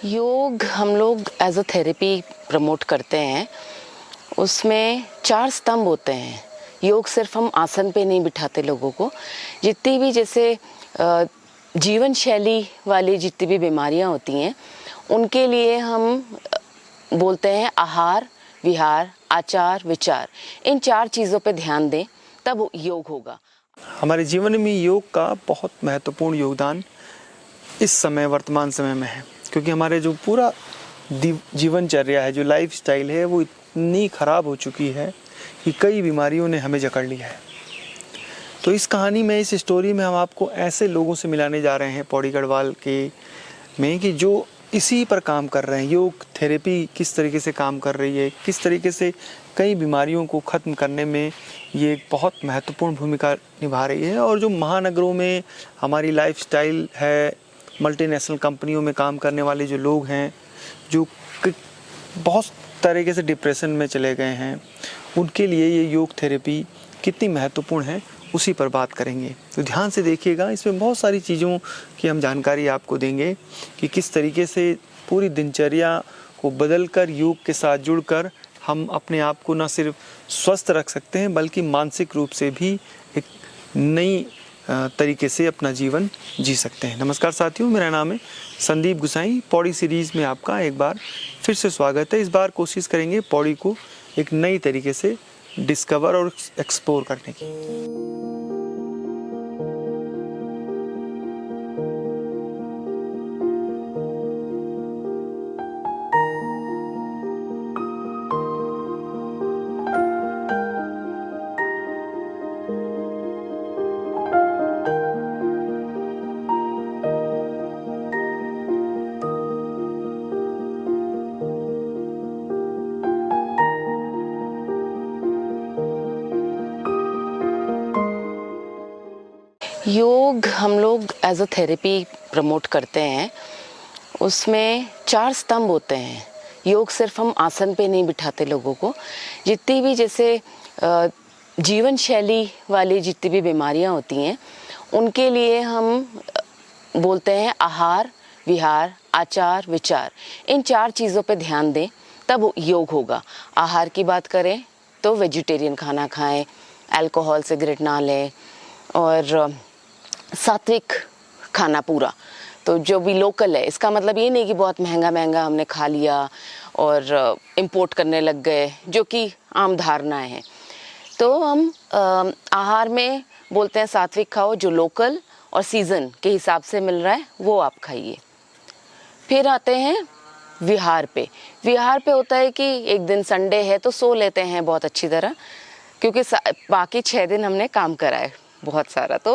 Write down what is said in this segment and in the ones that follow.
योग हम लोग एज अ थेरेपी प्रमोट करते हैं। उसमें 4 स्तंभ होते हैं। योग सिर्फ हम आसन पे नहीं बिठाते लोगों को। जितनी भी जैसे जीवन शैली वाली जितनी भी बीमारियां होती हैं उनके लिए हम बोलते हैं आहार, विहार, आचार, विचार। इन 4 चीज़ों पे ध्यान दें तब योग होगा। हमारे जीवन में योग का बहुत महत्वपूर्ण योगदान इस समय वर्तमान समय में है, क्योंकि हमारे जो पूरा जीवनचर्या है, जो लाइफस्टाइल है, वो इतनी ख़राब हो चुकी है कि कई बीमारियों ने हमें जकड़ लिया है। तो इस कहानी में, इस स्टोरी में हम आपको ऐसे लोगों से मिलाने जा रहे हैं पौड़ी गढ़वाल के में कि जो इसी पर काम कर रहे हैं। योग थेरेपी किस तरीके से काम कर रही है, किस तरीके से कई बीमारियों को ख़त्म करने में ये एक बहुत महत्वपूर्ण भूमिका निभा रही है। और जो महानगरों में हमारी लाइफस्टाइल है, मल्टीनेशनल कंपनियों में काम करने वाले जो लोग हैं, जो बहुत तरीके से डिप्रेशन में चले गए हैं, उनके लिए ये योग थेरेपी कितनी महत्वपूर्ण है उसी पर बात करेंगे। तो ध्यान से देखिएगा, इसमें बहुत सारी चीज़ों की हम जानकारी आपको देंगे कि किस तरीके से पूरी दिनचर्या को बदलकर योग के साथ जुड़कर हम अपने आप को न सिर्फ स्वस्थ रख सकते हैं बल्कि मानसिक रूप से भी एक नई तरीके से अपना जीवन जी सकते हैं। नमस्कार साथियों, मेरा नाम है संदीप गुसाई। पौड़ी सीरीज़ में आपका एक बार फिर से स्वागत है। इस बार कोशिश करेंगे पौड़ी को एक नई तरीके से डिस्कवर और एक्सप्लोर करने की। योग हम लोग एज अ थेरेपी प्रमोट करते हैं। उसमें 4 स्तंभ होते हैं। योग सिर्फ हम आसन पे नहीं बिठाते लोगों को। जितनी भी जैसे जीवन शैली वाली जितनी भी बीमारियां होती हैं उनके लिए हम बोलते हैं आहार, विहार, आचार, विचार। इन 4 चीज़ों पे ध्यान दें तब योग होगा। आहार की बात करें तो वेजिटेरियन खाना खाएं, अल्कोहल सिगरेट ना लें और सात्विक खाना पूरा। तो जो भी लोकल है, इसका मतलब ये नहीं कि बहुत महंगा महंगा हमने खा लिया और इंपोर्ट करने लग गए, जो कि आम धारणाएं हैं। तो हम आहार में बोलते हैं सात्विक खाओ, जो लोकल और सीज़न के हिसाब से मिल रहा है वो आप खाइए। फिर आते हैं विहार पे। विहार पे होता है कि एक दिन संडे है तो सो लेते हैं बहुत अच्छी तरह, क्योंकि बाकी 6 दिन हमने काम करा है बहुत सारा। तो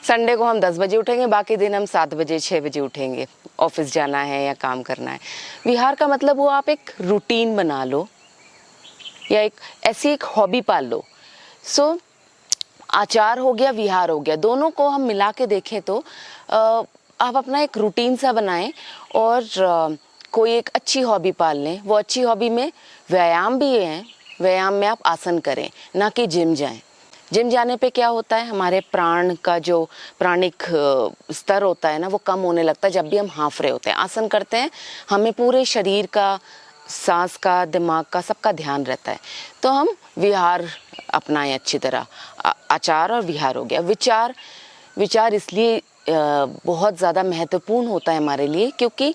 संडे को हम 10 बजे उठेंगे, बाकी दिन हम 7 बजे 6 बजे उठेंगे, ऑफिस जाना है या काम करना है। विहार का मतलब वो आप एक रूटीन बना लो या एक ऐसी एक हॉबी पाल लो। सो आचार हो गया, विहार हो गया, दोनों को हम मिला के देखें तो आप अपना एक रूटीन सा बनाएं और कोई एक अच्छी हॉबी पाल लें। वो अच्छी हॉबी में व्यायाम भी है। व्यायाम में आप आसन करें, ना कि जिम जाएं। जिम जाने पे क्या होता है, हमारे प्राण का जो प्राणिक स्तर होता है ना, वो कम होने लगता है जब भी हम हाँफ रहे होते हैं। आसन करते हैं, हमें पूरे शरीर का, सांस का, दिमाग का, सबका ध्यान रहता है। तो हम विहार अपनाएं अच्छी तरह। आचार और विहार हो गया। विचार इसलिए बहुत ज़्यादा महत्वपूर्ण होता है हमारे लिए, क्योंकि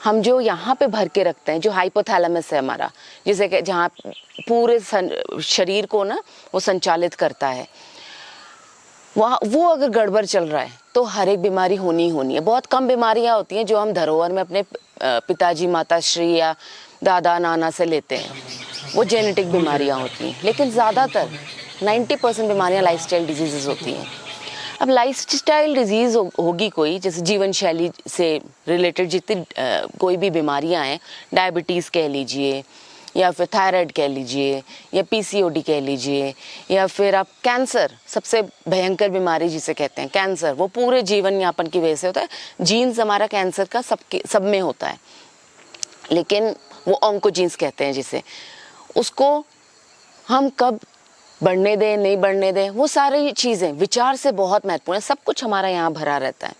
हम जो यहाँ पे भर के रखते हैं, जो हाइपोथैलेमस है हमारा, जिसे कि जहाँ पूरे शरीर को ना वो संचालित करता है, वहाँ वो अगर गड़बड़ चल रहा है तो हर एक बीमारी होनी है। बहुत कम बीमारियाँ होती हैं जो हम धरोहर में अपने पिताजी, माताश्री या दादा नाना से लेते हैं, वो जेनेटिक बीमारियाँ होती हैं। लेकिन ज़्यादातर 90% बीमारियाँ लाइफस्टाइल डिजीज़ होती हैं। अब लाइफस्टाइल डिजीज़ होगी कोई, जैसे जीवन शैली से रिलेटेड जितनी कोई भी बीमारियां हैं, डायबिटीज़ कह लीजिए या फिर थायराइड कह लीजिए या पीसीओडी कह लीजिए, या फिर आप कैंसर, सबसे भयंकर बीमारी जिसे कहते हैं कैंसर, वो पूरे जीवन यापन की वजह से होता है। जीन्स हमारा कैंसर का सब में होता है, लेकिन वो ऑन्कोजीन्स कहते हैं जिसे, उसको हम कब बढ़ने दें नहीं बढ़ने दें, वो सारी चीज़ें विचार से बहुत महत्वपूर्ण है। सब कुछ हमारा यहाँ भरा रहता है।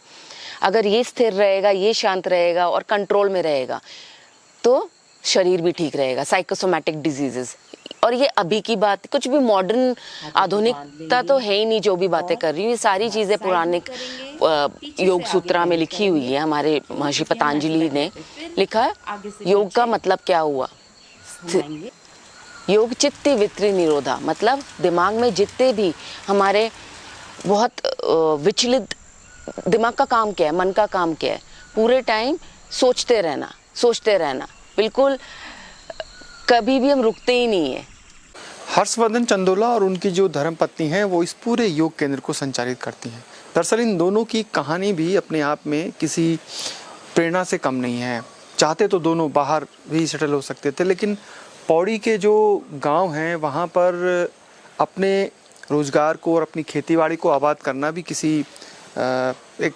अगर ये स्थिर रहेगा, ये शांत रहेगा और कंट्रोल में रहेगा तो शरीर भी ठीक रहेगा। साइकोसोमैटिक डिजीजेस, और ये अभी की बात, कुछ भी मॉडर्न आधुनिकता तो है ही नहीं जो भी बातें कर रही हूँ। ये सारी चीज़ें पौराणिक योग सूत्रा में लिखी हुई है। हमारे महर्षि पतंजलि ने लिखा है योग का मतलब क्या हुआ। योग चित्ती वित्री निरोधा, मतलब दिमाग में जितने भी हमारे बहुत विचलित, दिमाग का काम क्या है, मन का काम क्या है, पूरे टाइम सोचते रहना, बिल्कुल कभी भी हम रुकते ही नहीं है। हर्षवर्धन चंदोला और उनकी जो धर्मपत्नी हैं वो इस पूरे योग केंद्र को संचालित करती हैं। दरअसल इन दोनों की कहानी भी अपने आप में किसी प्रेरणा से कम नहीं है। चाहते तो दोनों बाहर भी सेटल हो सकते थे, लेकिन पौड़ी के जो गांव हैं वहाँ पर अपने रोज़गार को और अपनी खेतीबाड़ी को आबाद करना भी किसी एक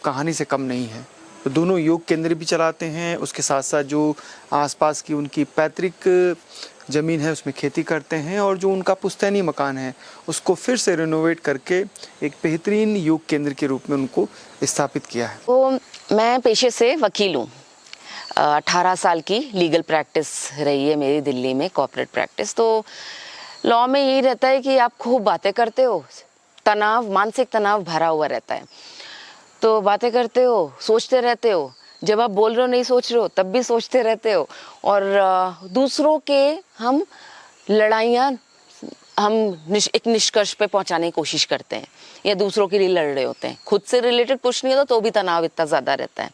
कहानी से कम नहीं है। तो दोनों योग केंद्र भी चलाते हैं, उसके साथ साथ जो आसपास की उनकी पैतृक ज़मीन है उसमें खेती करते हैं, और जो उनका पुश्तैनी मकान है उसको फिर से रिनोवेट करके एक बेहतरीन योग केंद्र के रूप में उनको स्थापित किया है। तो मैं पेशे से वकील हूँ। 18 साल की लीगल प्रैक्टिस रही है मेरी दिल्ली में, कॉर्पोरेट प्रैक्टिस। तो लॉ में यही रहता है कि आप खूब बातें करते हो, तनाव, मानसिक तनाव भरा हुआ रहता है, तो बातें करते हो, सोचते रहते हो, जब आप बोल रहे हो नहीं सोच रहे हो तब भी सोचते रहते हो, और दूसरों के हम लड़ाइयाँ हम एक निष्कर्ष पे पहुंचाने की कोशिश करते हैं, या दूसरों के लिए लड़ रहे होते हैं। खुद से रिलेटेड कुछ नहीं होता तो भी तनाव इतना ज़्यादा रहता है।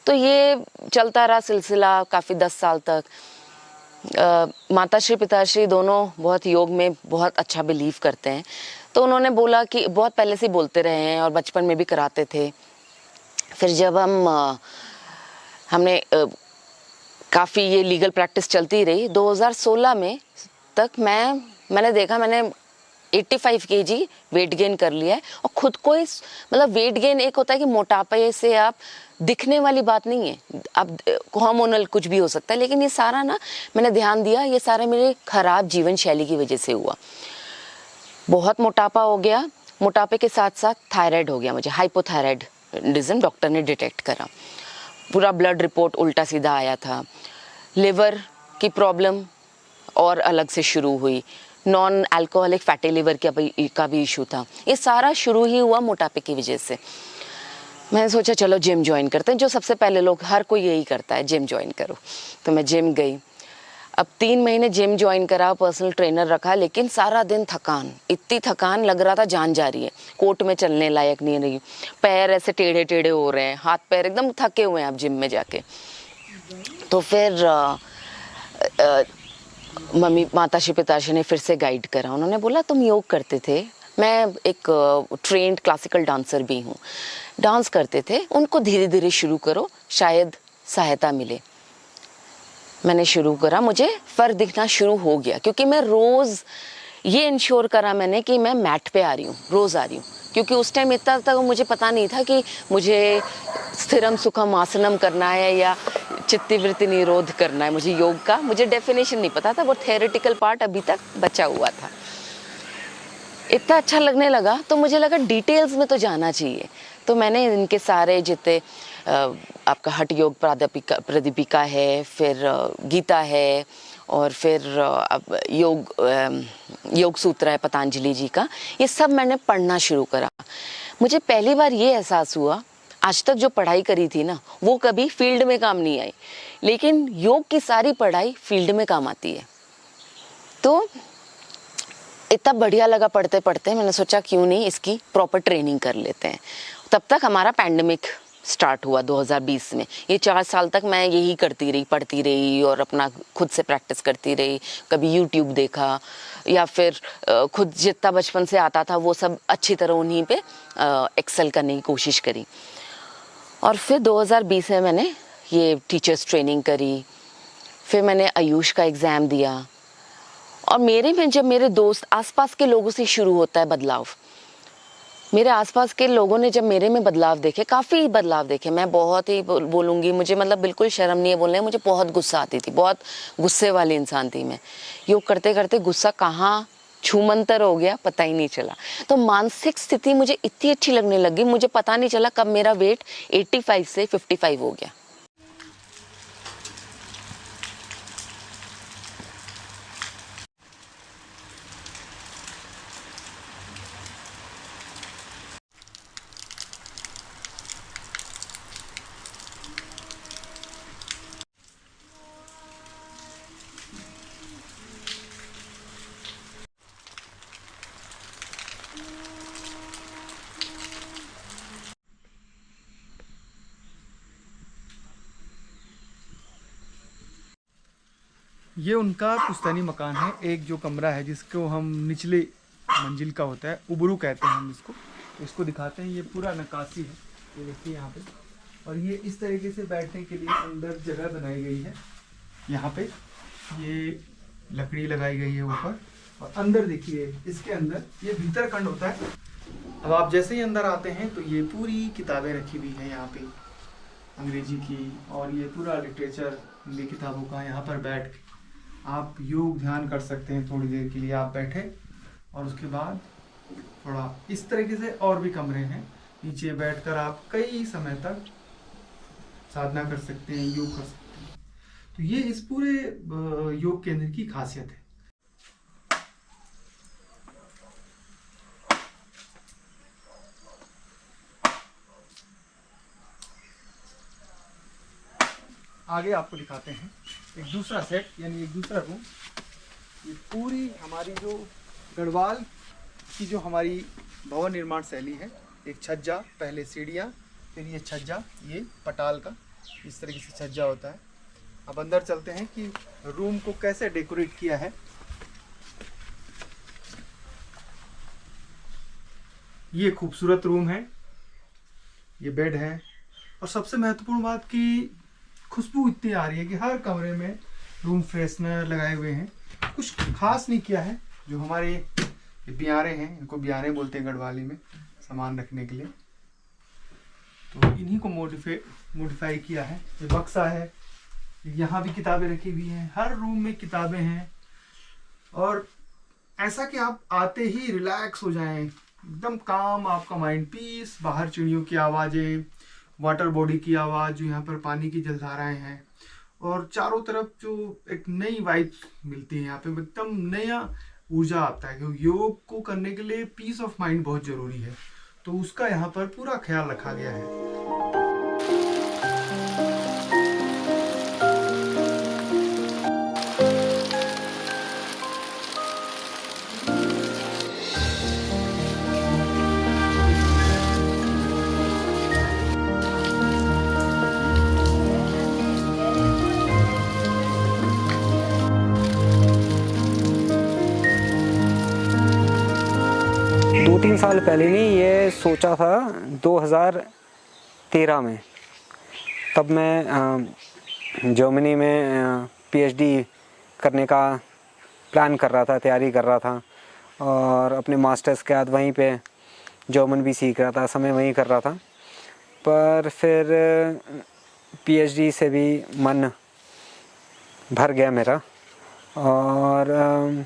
तो ये चलता रहा सिलसिला काफ़ी 10 साल तक। माताश्री पिताश्री दोनों बहुत योग में बहुत अच्छा बिलीव करते हैं, तो उन्होंने बोला कि बहुत पहले से बोलते रहे हैं और बचपन में भी कराते थे। फिर जब हमने काफ़ी ये लीगल प्रैक्टिस चलती रही, 2016 में तक मैंने देखा, मैंने 85 kg वेट गेन कर लिया है। और खुद को इस, मतलब वेट गेन एक होता है कि मोटापे से आप दिखने वाली बात नहीं है, अब हार्मोनल कुछ भी हो सकता है, लेकिन ये सारा ना मैंने ध्यान दिया, ये सारा मेरे खराब जीवन शैली की वजह से हुआ। बहुत मोटापा हो गया, मोटापे के साथ साथ थायराइड हो गया मुझे, हाइपोथायराइडिज्म डॉक्टर ने डिटेक्ट करा। पूरा ब्लड रिपोर्ट उल्टा सीधा आया था। लिवर की प्रॉब्लम और अलग से शुरू हुई, नॉन अल्कोहलिक फैटी लिवर का भी इशू था। ये सारा शुरू ही हुआ मोटापे की वजह से। मैंने सोचा चलो जिम ज्वाइन करते हैं, जो सबसे पहले लोग, हर कोई यही करता है, जिम ज्वाइन करो। तो मैं जिम गई। अब 3 महीने जिम ज्वाइन करा, पर्सनल ट्रेनर रखा, लेकिन सारा दिन थकान, इतनी थकान लग रहा था जान जा रही है, कोर्ट में चलने लायक नहीं रही, पैर ऐसे टेढ़े टेढ़े हो रहे हैं, हाथ पैर एकदम थके हुए हैं अब जिम में जाके। तो फिर माताश्री पिताश्री ने फिर से गाइड करा। उन्होंने बोला तुम योग करते थे, मैं एक ट्रेंड क्लासिकल डांसर भी हूँ, डांस करते थे, उनको धीरे धीरे शुरू करो, शायद सहायता मिले। मैंने शुरू करा, मुझे फ़र्क दिखना शुरू हो गया, क्योंकि मैं रोज़ ये इंश्योर करा मैंने कि मैं मैट पे आ रही हूँ, रोज़ आ रही हूँ, क्योंकि उस टाइम इतना तक मुझे पता नहीं था कि मुझे स्थिरम सुखम आसनम करना है या चित्तवृत्ति निरोध करना है। मुझे योग का मुझे डेफिनेशन नहीं पता था, वो थ्योरेटिकल पार्ट अभी तक बचा हुआ था। इतना अच्छा लगने लगा तो मुझे लगा डिटेल्स में तो जाना चाहिए। तो मैंने इनके सारे जितने आपका हठ योग प्रदीपिका है, फिर गीता है, और फिर अब योग सूत्र है पतंजलि जी का, ये सब मैंने पढ़ना शुरू करा। मुझे पहली बार ये एहसास हुआ, आज तक जो पढ़ाई करी थी ना वो कभी फील्ड में काम नहीं आई, लेकिन योग की सारी पढ़ाई फील्ड में काम आती है। तो इतना बढ़िया लगा पढ़ते पढ़ते, मैंने सोचा क्यों नहीं इसकी प्रॉपर ट्रेनिंग कर लेते हैं। तब तक हमारा पैंडेमिक स्टार्ट हुआ 2020 में। ये 4 साल तक मैं यही करती रही, पढ़ती रही और अपना खुद से प्रैक्टिस करती रही। कभी यूट्यूब देखा या फिर खुद जितना बचपन से आता था वो सब अच्छी तरह उन्हीं पे एक्सेल करने की कोशिश करी। और फिर 2020 में मैंने ये टीचर्स ट्रेनिंग करी, फिर मैंने आयुष का एग्ज़ाम दिया। और मेरे में जब मेरे दोस्त, आसपास के लोगों से शुरू होता है बदलाव। मेरे आसपास के लोगों ने जब मेरे में बदलाव देखे, काफ़ी बदलाव देखे, मैं बहुत ही बोलूँगी, मुझे मतलब बिल्कुल शर्म नहीं है बोलने, मुझे बहुत गुस्सा आती थी, बहुत गुस्से वाली इंसान थी मैं। योग करते करते गुस्सा कहाँ छूमंतर हो गया, पता ही नहीं चला। तो मानसिक स्थिति मुझे इतनी अच्छी लगने लगी, मुझे पता नहीं चला कब मेरा वेट 85 से 55 हो गया। ये उनका पुश्तैनी मकान है। एक जो कमरा है जिसको हम निचले मंजिल का होता है, उबरू कहते हैं हम इसको दिखाते हैं। ये पूरा नक्काशी है, ये देखिए यहाँ पे। और ये इस तरीके से बैठने के लिए अंदर जगह बनाई गई है। यहाँ पे ये लकड़ी लगाई गई है ऊपर, और अंदर देखिए इसके अंदर ये भीतर खंड होता है। अब आप जैसे ही अंदर आते हैं तो ये पूरी किताबें रखी हुई हैं यहाँ पे अंग्रेजी की, और ये पूरा लिटरेचर हिंदी किताबों का। यहाँ पर बैठ के आप योग ध्यान कर सकते हैं। थोड़ी देर के लिए आप बैठे और उसके बाद थोड़ा इस तरीके से और भी कमरे हैं, नीचे बैठकर आप कई समय तक साधना कर सकते हैं, योग कर सकते हैं। तो ये इस पूरे योग केंद्र की खासियत है। आगे आपको दिखाते हैं एक दूसरा सेट, यानी एक दूसरा रूम। ये पूरी हमारी जो गढ़वाल की जो हमारी भवन निर्माण शैली है, एक छज्जा, पहले सीढ़ियाँ, फिर ये छज्जा, ये पटाल का इस तरीके से छज्जा होता है। अब अंदर चलते हैं कि रूम को कैसे डेकोरेट किया है। ये खूबसूरत रूम है, ये बेड है, और सबसे महत्वपूर्ण बात कि खुशबू इतनी आ रही है कि हर कमरे में रूम फ्रेशनर लगाए हुए हैं। कुछ खास नहीं किया है। जो हमारे बियारे हैं, इनको बियारे बोलते हैं गढ़वाली में, सामान रखने के लिए, तो इन्हीं को मॉडिफाई किया है। ये बक्सा है, यहाँ भी किताबें रखी हुई हैं, हर रूम में किताबें हैं। और ऐसा कि आप आते ही रिलैक्स हो जाएं, एकदम काम, आपका माइंड पीस। बाहर चिड़ियों की आवाज़ें, वाटर बॉडी की आवाज़, जो यहाँ पर पानी की जलधाराएं हैं, और चारों तरफ जो एक नई वाइब मिलती है यहाँ पे, एकदम नया ऊर्जा आता है। क्योंकि योग को करने के लिए पीस ऑफ माइंड बहुत ज़रूरी है, तो उसका यहाँ पर पूरा ख्याल रखा गया है। 2-3 साल पहले नहीं, ये सोचा था 2013 में। तब मैं जर्मनी में पीएचडी करने का प्लान कर रहा था, तैयारी कर रहा था, और अपने मास्टर्स के बाद वहीं पे जर्मन भी सीख रहा था, समय वहीं कर रहा था। पर फिर पीएचडी से भी मन भर गया मेरा, और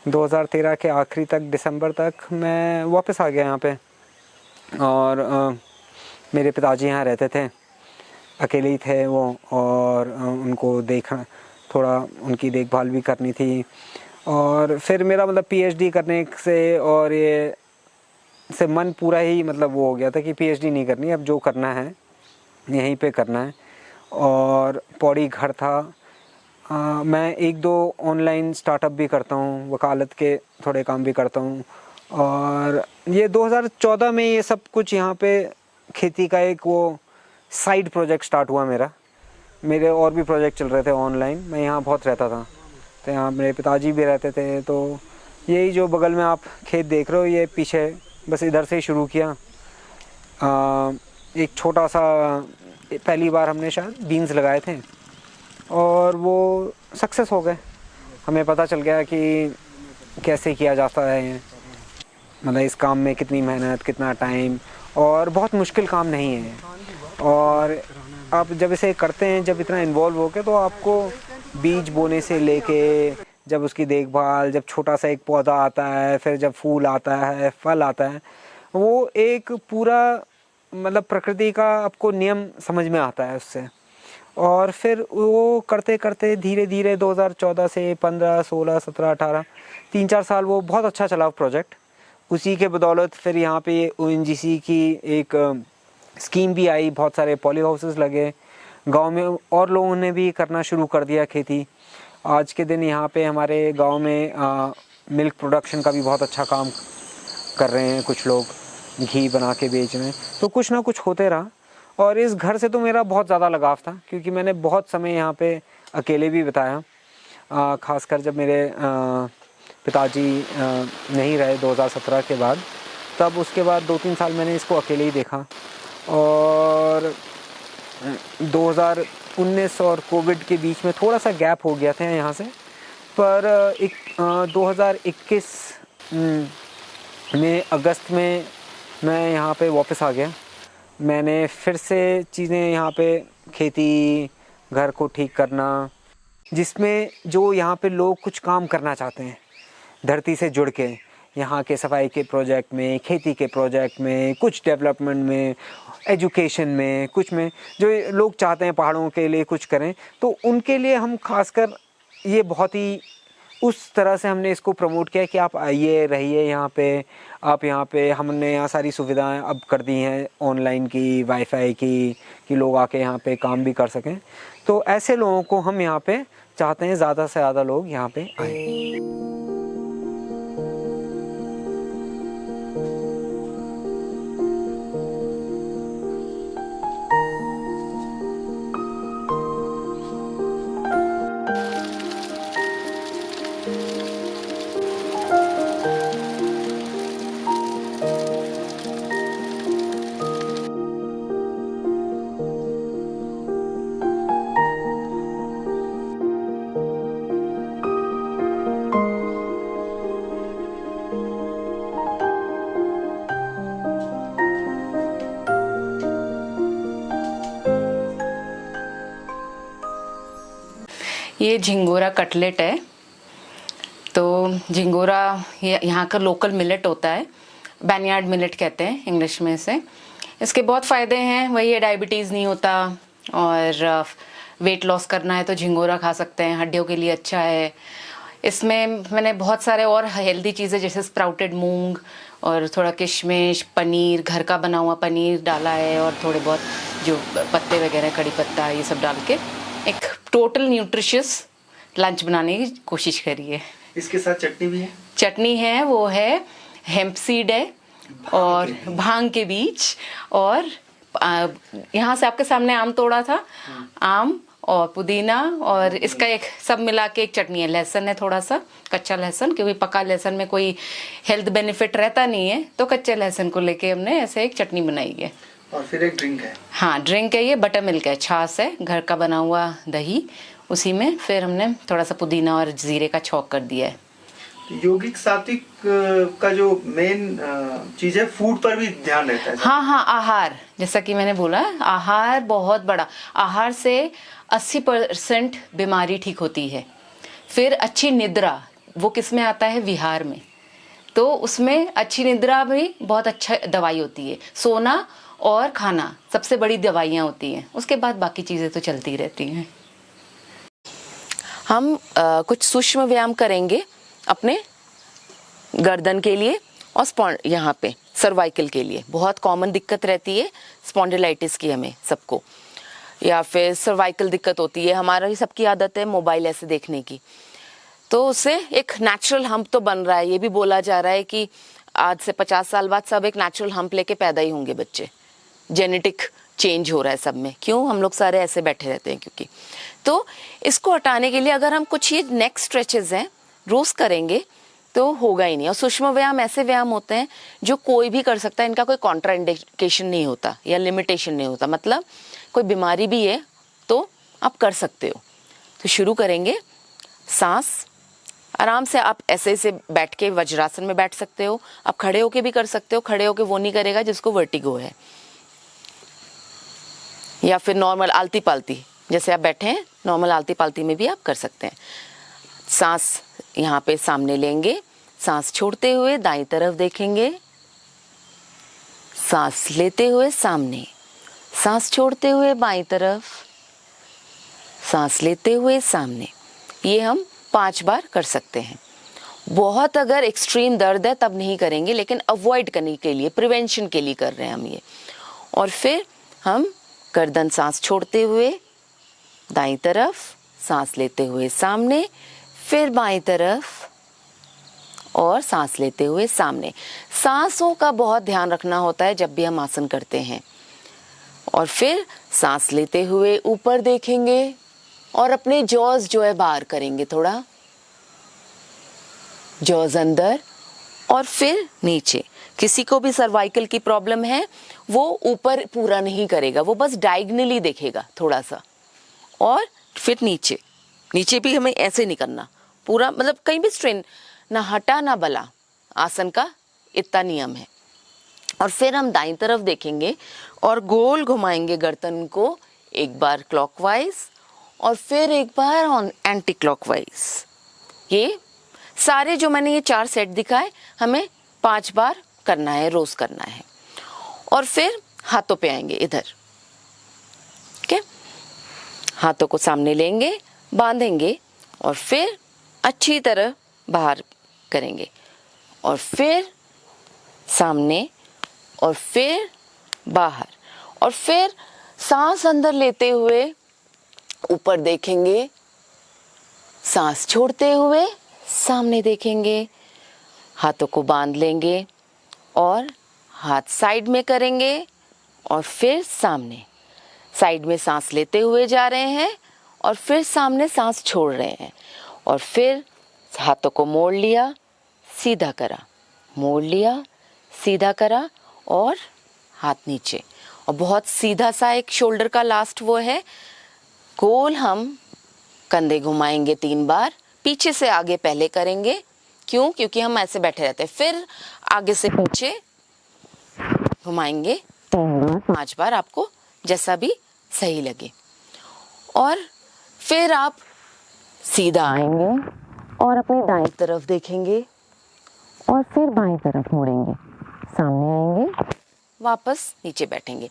2013 के आखिरी तक, दिसंबर तक मैं वापस आ गया यहाँ पे। और मेरे पिताजी यहाँ रहते थे, अकेले ही थे वो, और उनको देखना, थोड़ा उनकी देखभाल भी करनी थी। और फिर मेरा मतलब पीएचडी करने से और ये से मन पूरा ही मतलब वो हो गया था कि पीएचडी नहीं करनी, अब जो करना है यहीं पे करना है। और पौड़ी घर था। मैं 1-2 ऑनलाइन स्टार्टअप भी करता हूँ, वकालत के थोड़े काम भी करता हूँ। और ये 2014 में ये सब कुछ यहाँ पे खेती का एक वो साइड प्रोजेक्ट स्टार्ट हुआ मेरा। मेरे और भी प्रोजेक्ट चल रहे थे ऑनलाइन, मैं यहाँ बहुत रहता था, तो यहाँ मेरे पिताजी भी रहते थे। तो यही जो बगल में आप खेत देख रहे हो, ये पीछे बस इधर से ही शुरू किया। एक छोटा सा, पहली बार हमने शायद बीन्स लगाए थे, और वो सक्सेस हो गए। हमें पता चल गया कि कैसे किया जाता है, मतलब इस काम में कितनी मेहनत, कितना टाइम, और बहुत मुश्किल काम नहीं है। और आप जब इसे करते हैं, जब इतना इन्वॉल्व हो के, तो आपको बीज बोने से लेके जब उसकी देखभाल, जब छोटा सा एक पौधा आता है, फिर जब फूल आता है, फल आता है, वो एक पूरा मतलब प्रकृति का आपको नियम समझ में आता है उससे। और फिर वो करते करते धीरे धीरे 2014 से 15, 16, 17, 18 3-4 साल वो बहुत अच्छा चला प्रोजेक्ट। उसी के बदौलत फिर यहाँ पे ONGC की एक स्कीम भी आई, बहुत सारे पॉली हाउसेस लगे गांव में, और लोगों ने भी करना शुरू कर दिया खेती। आज के दिन यहाँ पे हमारे गांव में मिल्क प्रोडक्शन का भी बहुत अच्छा काम कर रहे हैं कुछ लोग, घी बना के बेच रहे हैं। तो कुछ ना कुछ होते रहा। और इस घर से तो मेरा बहुत ज़्यादा लगाव था, क्योंकि मैंने बहुत समय यहाँ पे अकेले भी बिताया। ख़ासकर जब मेरे पिताजी नहीं रहे 2017 के बाद, तब उसके बाद 2-3 साल मैंने इसको अकेले ही देखा। और 2019 और कोविड के बीच में थोड़ा सा गैप हो गया था यहाँ से, पर 2021 में अगस्त में मैं यहाँ पे वापस आ गया। मैंने फिर से चीज़ें यहाँ पे, खेती, घर को ठीक करना, जिसमें जो यहाँ पे लोग कुछ काम करना चाहते हैं धरती से जुड़ के, यहाँ के सफाई के प्रोजेक्ट में, खेती के प्रोजेक्ट में, कुछ डेवलपमेंट में, एजुकेशन में, कुछ में जो लोग चाहते हैं पहाड़ों के लिए कुछ करें, तो उनके लिए हम खासकर ये बहुत ही उस तरह से हमने इसको प्रमोट किया कि आप आइए, रहिए यहाँ पे। आप यहाँ पे, हमने यहाँ सारी सुविधाएं अब कर दी हैं ऑनलाइन की, वाईफाई की, कि लोग आके यहाँ पे काम भी कर सकें। तो ऐसे लोगों को हम यहाँ पे चाहते हैं ज़्यादा से ज़्यादा लोग यहाँ पे आएँ। ये झिंगोरा कटलेट है। तो झिंगोरा ये यहाँ का लोकल मिलेट होता है, बैनियार्ड मिलेट कहते हैं इंग्लिश में इसे। इसके बहुत फ़ायदे हैं, वही है डायबिटीज़ नहीं होता, और वेट लॉस करना है तो झिंगोरा खा सकते हैं, हड्डियों के लिए अच्छा है। इसमें मैंने बहुत सारे और हेल्दी चीज़ें जैसे स्प्राउटेड मूंग और थोड़ा किशमिश, पनीर, घर का बना हुआ पनीर डाला है, और थोड़े बहुत जो पत्ते वगैरह, कड़ी पत्ता, ये सब डाल के एक टोटल न्यूट्रिशियस लंच बनाने की कोशिश करी है। इसके साथ चटनी भी है? चटनी है, वो है हेम्प सीड है और भांग के बीज, और यहाँ से आपके सामने आम तोड़ा था, आम और पुदीना, और इसका एक सब मिला के एक चटनी है। लहसुन है, थोड़ा सा कच्चा लहसुन, क्योंकि पका लहसुन में कोई हेल्थ बेनिफिट रहता नहीं है, तो कच्चे लहसुन को लेके हमने ऐसे एक चटनी बनाई है। और फिर एक ड्रिंक है। हाँ, ड्रिंक है, ये बटर मिल्क है, छाछ है, घर का बना हुआ दही, उसी में फिर हमने थोड़ा सा पुदीना और जीरे का छौंक कर दिया है। यौगिक सात्विक का जो मेन चीज है, फूड पर भी ध्यान रहता है। हाँ, आहार, जैसा कि मैंने बोला, आहार बहुत बड़ा, आहार से 80% बीमारी ठीक होती है। फिर अच्छी निद्रा, वो किस में आता है? विहार में। तो उसमें अच्छी निद्रा भी बहुत अच्छा दवाई होती है। सोना और खाना सबसे बड़ी दवाइयाँ होती हैं, उसके बाद बाकी चीज़ें तो चलती रहती हैं। हम कुछ सूक्ष्म व्यायाम करेंगे अपने गर्दन के लिए और यहाँ पे सर्वाइकल के लिए। बहुत कॉमन दिक्कत रहती है स्पॉन्डिलाइटिस की हमें सबको, या फिर सर्वाइकल दिक्कत होती है। हमारा ही सबकी आदत है मोबाइल ऐसे देखने की, तो उससे एक नेचुरल हम्प तो बन रहा है। ये भी बोला जा रहा है कि आज से 50 साल बाद सब एक नेचुरल हम्प लेके पैदा ही होंगे बच्चे। जेनेटिक चेंज हो रहा है सब में, क्यों? हम लोग सारे ऐसे बैठे रहते हैं क्योंकि। तो इसको हटाने के लिए अगर हम कुछ ये नेक स्ट्रेचेस हैं रोज करेंगे तो होगा ही नहीं। और सूक्ष्म व्यायाम ऐसे व्यायाम होते हैं जो कोई भी कर सकता है, इनका कोई कॉन्ट्राइंडिकेशन नहीं होता या लिमिटेशन नहीं होता। मतलब कोई बीमारी भी है तो आप कर सकते हो। तो शुरू करेंगे। सांस आराम से, आप ऐसे से बैठ के वज्रासन में बैठ सकते हो, आप खड़े होके भी कर सकते हो। खड़े होके वो नहीं करेगा जिसको वर्टिगो है, या फिर नॉर्मल आलती पालती, जैसे आप बैठे हैं नॉर्मल आलती पालती में भी आप कर सकते हैं। सांस यहाँ पे सामने लेंगे, सांस छोड़ते हुए दाईं तरफ देखेंगे, सांस लेते हुए सामने, सांस छोड़ते हुए बाईं तरफ, सांस लेते हुए सामने। ये हम 5 बार कर सकते हैं। बहुत अगर एक्सट्रीम दर्द है तब नहीं करेंगे, लेकिन अवॉइड करने के लिए, प्रिवेंशन के लिए कर रहे हैं हम ये। और फिर हम गर्दन सांस छोड़ते हुए दाईं तरफ, सांस लेते हुए सामने, फिर बाईं तरफ और सांस लेते हुए सामने। सांसों का बहुत ध्यान रखना होता है जब भी हम आसन करते हैं। और फिर सांस लेते हुए ऊपर देखेंगे और अपने जॉज जो है बाहर करेंगे, थोड़ा जॉज अंदर और फिर नीचे। किसी को भी सर्वाइकल की प्रॉब्लम है वो ऊपर पूरा नहीं करेगा, वो बस डायगनली देखेगा थोड़ा सा। और फिर नीचे, नीचे भी हमें ऐसे नहीं करना पूरा, मतलब कहीं भी स्ट्रेन ना हटा ना बला, आसन का इतना नियम है। और फिर हम दाईं तरफ देखेंगे और गोल घुमाएंगे गर्दन को, एक बार क्लॉकवाइज और फिर एक बार ऑन एंटी क्लॉकवाइज। ये सारे जो मैंने ये 4 सेट दिखाए हमें 5 बार करना है, रोज करना है। और फिर हाथों पे आएंगे इधर, ठीक है। हाथों को सामने लेंगे, बांधेंगे और फिर अच्छी तरह बाहर करेंगे और फिर सामने और फिर बाहर। और फिर सांस अंदर लेते हुए ऊपर देखेंगे, सांस छोड़ते हुए सामने देखेंगे, हाथों को बांध लेंगे और हाथ साइड में करेंगे और फिर सामने। साइड में सांस लेते हुए जा रहे हैं और फिर सामने सांस छोड़ रहे हैं। और फिर हाथों को मोड़ लिया, सीधा करा, मोड़ लिया, सीधा करा और हाथ नीचे। और बहुत सीधा सा एक शोल्डर का लास्ट वो है, गोल हम कंधे घुमाएंगे 3 बार, पीछे से आगे पहले करेंगे। क्यों? क्योंकि हम ऐसे बैठे रहते हैं। फिर आगे से पीछे घुमाएंगे 3 बार, 5 बार, आपको जैसा भी सही लगे। और फिर आप सीधा आएंगे और अपनी दाईं तरफ देखेंगे और फिर बाईं तरफ मुड़ेंगे, सामने आएंगे, वापस नीचे बैठेंगे।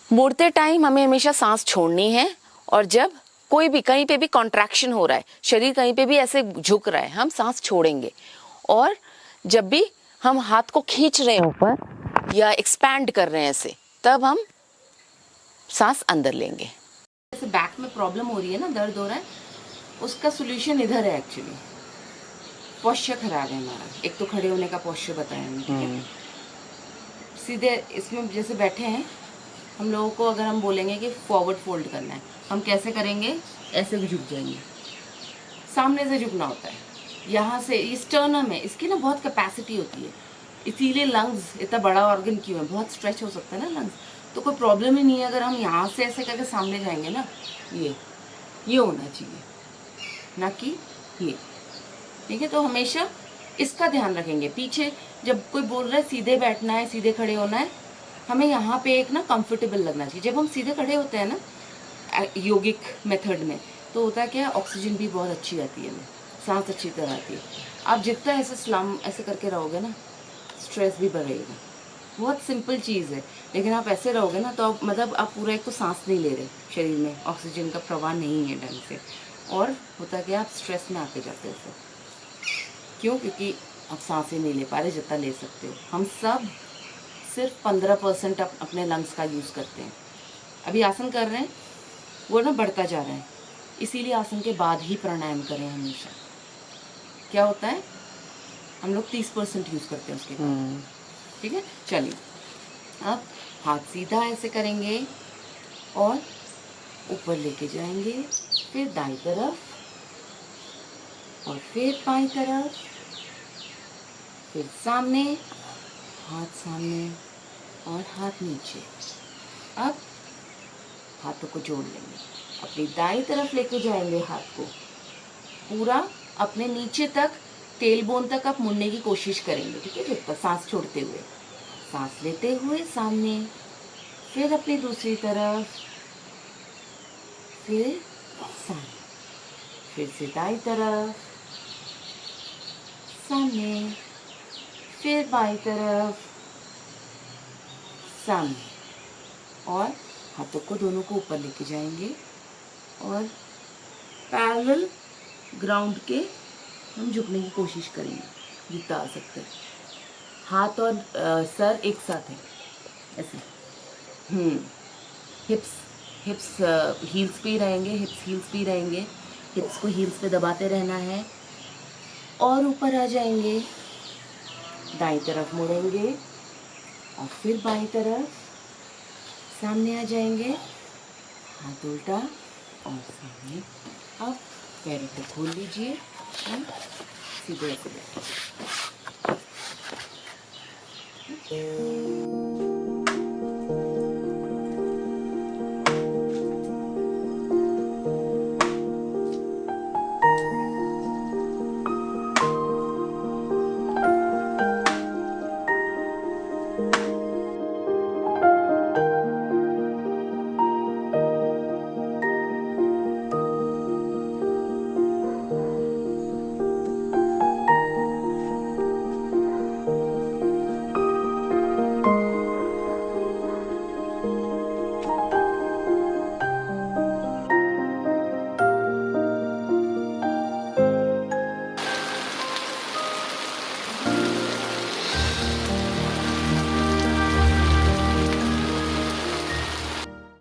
मुड़ते टाइम हमें हमेशा सांस छोड़नी है। और जब कोई भी कहीं पे भी कॉन्ट्रैक्शन हो रहा है, शरीर कहीं पे भी ऐसे झुक रहा है, हम सांस छोड़ेंगे। और जब भी हम हाथ को खींच रहे हैं ऊपर या एक्सपैंड कर रहे हैं ऐसे, तब हम सांस अंदर लेंगे। जैसे बैक में प्रॉब्लम हो रही है ना, दर्द हो रहा है, उसका सोल्यूशन इधर है एक्चुअली। पोस्चर खराब है हमारा। एक तो खड़े होने का पोस्चर बताया हमने, ठीक है। सीधे इसमें जैसे बैठे हैं हम लोगों को, अगर हम बोलेंगे कि फॉरवर्ड फोल्ड करना है, हम कैसे करेंगे? ऐसे भी झुक जाएंगे, सामने से झुकना होता है। यहाँ से ये स्टर्नम है, इसकी ना बहुत कैपेसिटी होती है, इसीलिए लंग्स इतना बड़ा ऑर्गन क्यों है, बहुत स्ट्रेच हो सकता है ना लंग्स, तो कोई प्रॉब्लम ही नहीं है। अगर हम यहाँ से ऐसे करके सामने जाएंगे ना, ये होना चाहिए, ना कि ये, ठीक है। तो हमेशा इसका ध्यान रखेंगे। पीछे जब कोई बोल रहा है सीधे बैठना है, सीधे खड़े होना है, हमें यहाँ पे एक ना कंफर्टेबल लगना चाहिए। जब हम सीधे खड़े होते हैं ना योगिक मेथड में, तो होता है क्या, ऑक्सीजन भी बहुत अच्छी आती है, सांस अच्छी तरह आती है। आप जितना ऐसे स्लम ऐसे करके रहोगे ना, स्ट्रेस भी बढ़ेगा। बहुत सिंपल चीज़ है, लेकिन आप ऐसे रहोगे ना तो आप मतलब आप पूरा एक तो सांस नहीं ले रहे, शरीर में ऑक्सीजन का प्रवाह नहीं है ढंग से, और होता क्या, आप स्ट्रेस में आते जाते हो। क्यों? क्योंकि आप सांसें नहीं ले पा रहे जितना ले सकते हो। हम सब सिर्फ 15% अपने लंग्स का यूज़ करते हैं। अभी आसन कर रहे हैं, वो ना बढ़ता जा रहा है, इसीलिए आसन के बाद ही प्राणायाम करें हमेशा। क्या होता है, हम लोग 30% यूज़ करते हैं उसके बाद, ठीक है। चलिए, अब हाथ सीधा ऐसे करेंगे और ऊपर लेके जाएंगे, फिर दाईं तरफ और फिर बाईं तरफ, फिर सामने, हाथ सामने और हाथ नीचे। अब हाथों को जोड़ लेंगे, अपनी दाईं तरफ लेके जाएंगे हाथ को, पूरा अपने नीचे तक, टेल बोन तक आप मुड़ने की कोशिश करेंगे, ठीक है। जब तक सांस छोड़ते हुए, सांस लेते हुए सामने, फिर अपनी दूसरी तरफ, फिर सामने, फिर से दाईं तरफ, सामने, फिर बाईं तरफ, सामने, और हाथों को दोनों को ऊपर लेके जाएंगे और पैरेलल ग्राउंड के हम झुकने की कोशिश करेंगे जितना आ सकते हैं। हाथ और सर एक साथ है ऐसे। हिप्स हील्स पे ही रहेंगे, हिप्स हील्स पे ही रहेंगे। हिप्स को हील्स पे दबाते रहना है और ऊपर आ जाएंगे, दाईं तरफ मुड़ेंगे और फिर बाईं तरफ, सामने आ जाएंगे, हाथ उल्टा और सामने। अब पैरों को खोल लीजिए और सीधे ऐसे बैठिए।